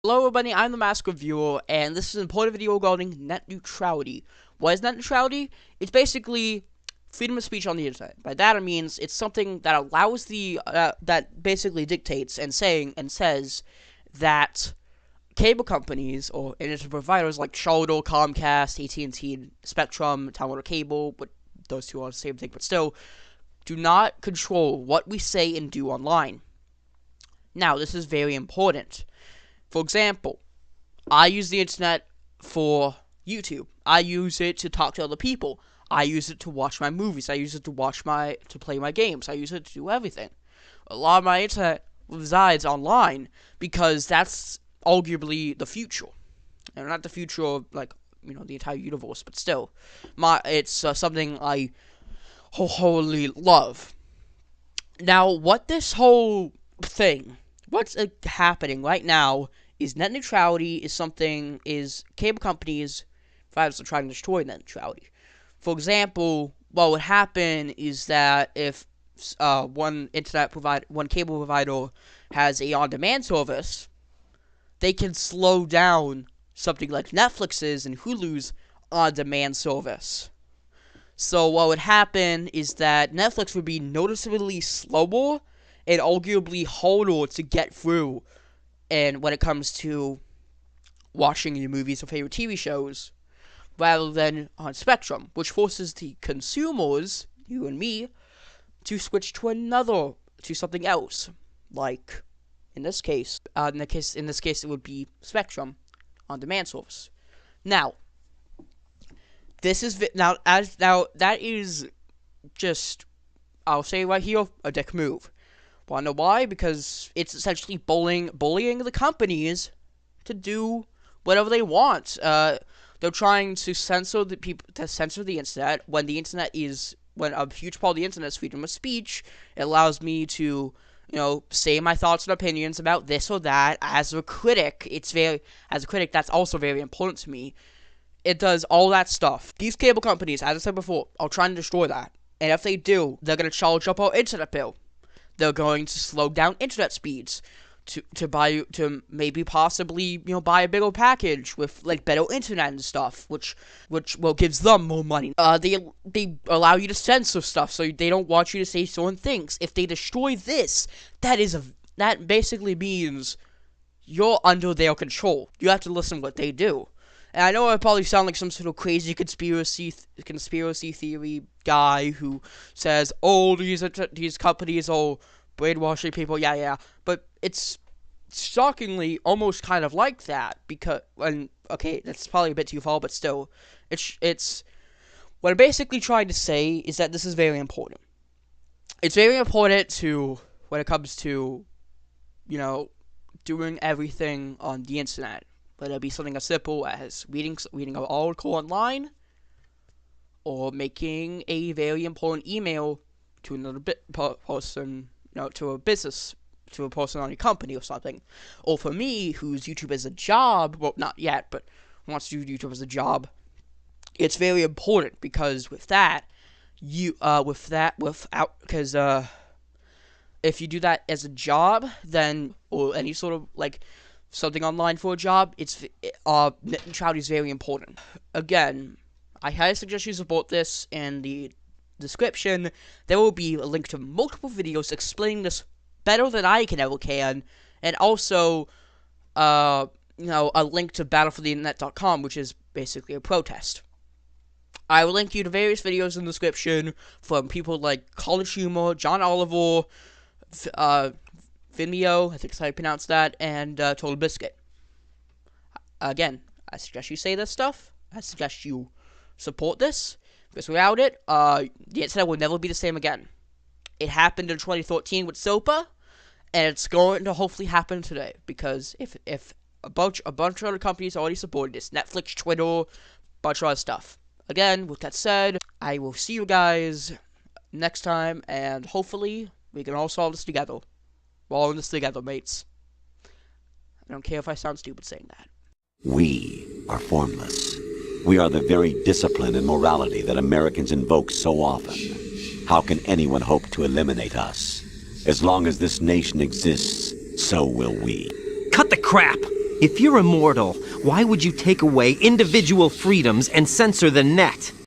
Hello everybody, I'm the Mask Reviewer, and this is an important video regarding net neutrality. What is net neutrality? It's basically freedom of speech on the internet. By that it means it's something that allows that basically dictates and says that cable companies or internet providers like Charter, Comcast, AT&T, Spectrum, Time Warner Cable, but those two are the same thing, but still, do not control what we say and do online. Now, this is very important. For example, I use the internet for YouTube. I use it to talk to other people. I use it to watch my movies. I use it to play my games. I use it to do everything. A lot of my internet resides online because that's arguably the future. And not the future of, like, the entire universe, but still, it's something I wholeheartedly love. Now, what's happening right now is net neutrality is cable companies are trying to destroy net neutrality. For example, what would happen is that if one cable provider has a on-demand service, they can slow down something like Netflix's and Hulu's on-demand service. So what would happen is that Netflix would be noticeably slower and arguably harder to get through, and when it comes to watching your movies or favorite TV shows, rather than on Spectrum, which forces the consumers, you and me, to switch to something else. Like in this case, it would be Spectrum on demand service. Now, that is just, I'll say right here, a dick move. Wanna know why? Because it's essentially bullying the companies to do whatever they want. They're trying to censor the internet when a huge part of the internet is freedom of speech. It allows me to, say my thoughts and opinions about this or that. As a critic, that's also very important to me. It does all that stuff. These cable companies, as I said before, are trying to destroy that. And if they do, they're going to charge up our internet bill. They're going to slow down internet speeds to maybe possibly buy a bigger package with like better internet and stuff, which gives them more money. They allow you to censor stuff, so they don't want you to say certain things. If they destroy this, that basically means you're under their control. You have to listen to what they do. And I know I probably sound like some sort of crazy conspiracy theory guy who says, "Oh, these companies are brainwashing people." Yeah, but it's shockingly almost kind of like that that's probably a bit too far, but still, it's what I'm basically trying to say is that this is very important. It's very important when it comes to, doing everything on the internet. Whether it be something as simple as reading an article online, or making a very important email to another person, to a person on your company or something. Or for me, whose YouTube is a job, well, not yet, but wants to do YouTube as a job, it's very important because if you do that as a job, then, or any sort of like something online for a job, net neutrality is very important. Again, I highly suggest you support this. In the description, there will be a link to multiple videos explaining this better than I can, and also, a link to battlefortheinternet.com, which is basically a protest. I will link you to various videos in the description from people like College Humor, John Oliver, Vimeo, I think that's how you pronounce that, and Total Biscuit. Again, I suggest you say this stuff. I suggest you support this, because without it, the internet will never be the same again. It happened in 2013 with SOPA, and it's going to hopefully happen today, because if a bunch of other companies already supported this, Netflix, Twitter, bunch of other stuff. Again, with that said, I will see you guys next time, and hopefully we can all solve this together. We're all in this together, mates. I don't care if I sound stupid saying that. We are formless. We are the very discipline and morality that Americans invoke so often. How can anyone hope to eliminate us? As long as this nation exists, so will we. Cut the crap! If you're immortal, why would you take away individual freedoms and censor the net?